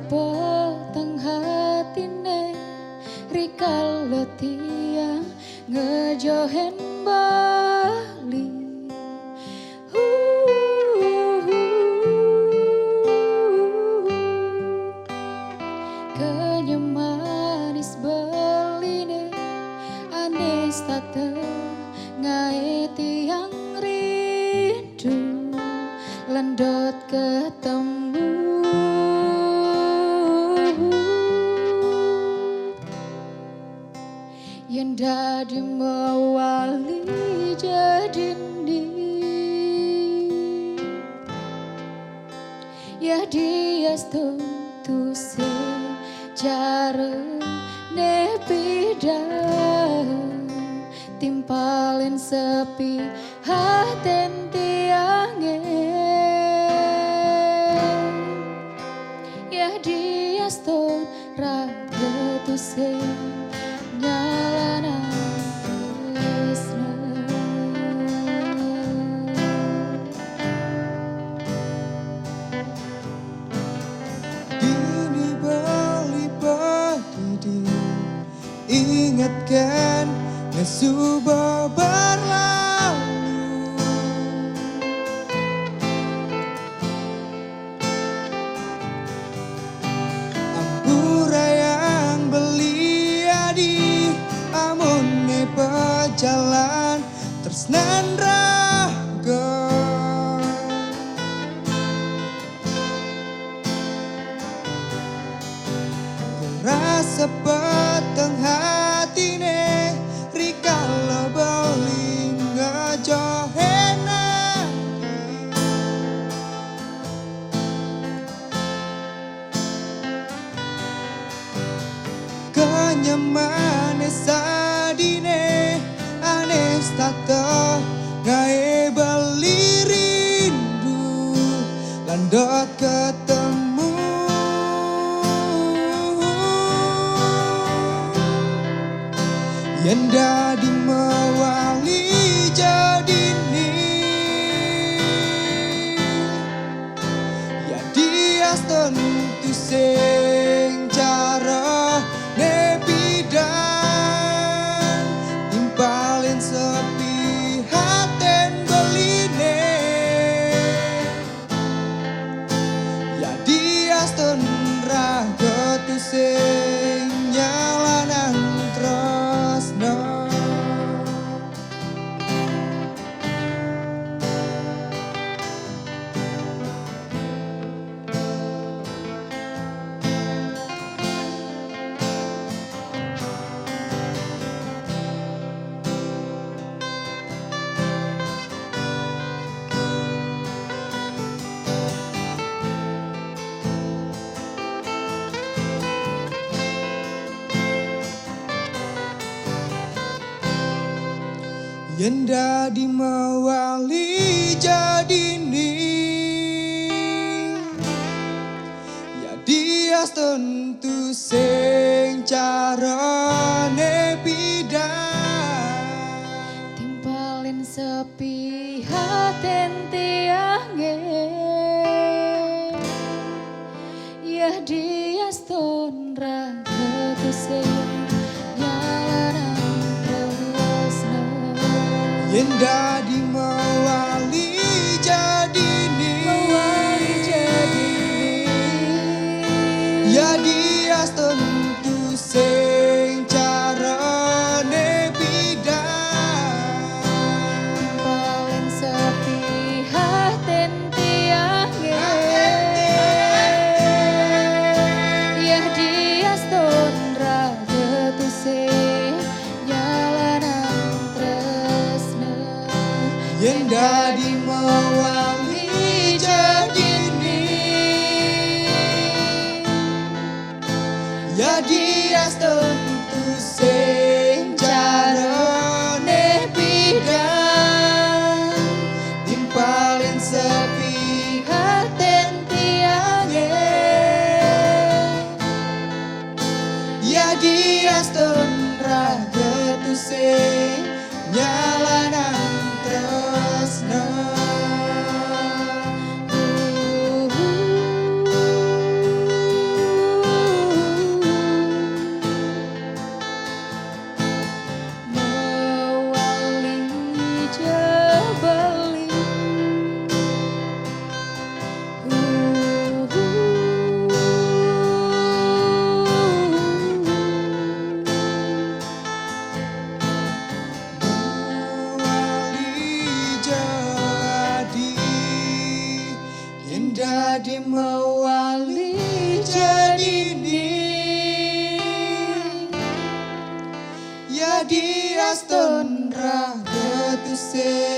sepotong hatine rikala tiang ngejohen bali. Kenyamanis beline anis tata ngae tiang rindu landot ketemu. Yang dadi mewali jadi ni ya dia tentu secara nebida timpalin sepi haten tiange ya dia ston raga tu se nyalanan tresna. Dini bali pagi ingatkan ngesuba berlalu. Ampura yang belia di amune pejalan tresnan raga. Rasa peteng hatine rikala bali ngajohen lagi. Kenyamane sadine anes tata gae bali rindu landot ketemu. Yang dadi mewali jadi ni ya dia tentu sing cara nebidan timpalin sepi haten beline ya dia raga tu sing nyalanan tresna. Yang dadi mewali jadi ni ya dia tentu sing carane bidan Timpalin sepi haten tiange ya dia ston raga tu sing nyalanan tresna. yang dadi mewali jadi ni ya dia tentu sing carane bidan Timpalin sepi haten tiange ya dia ston raga tu sing nyalanan tresna. yang dadi mewali jadi ni ya dia tentu sing carane bidan timpalin sepi Haten tiange ya dia raga tu sing nyalanan tresna. raga tu se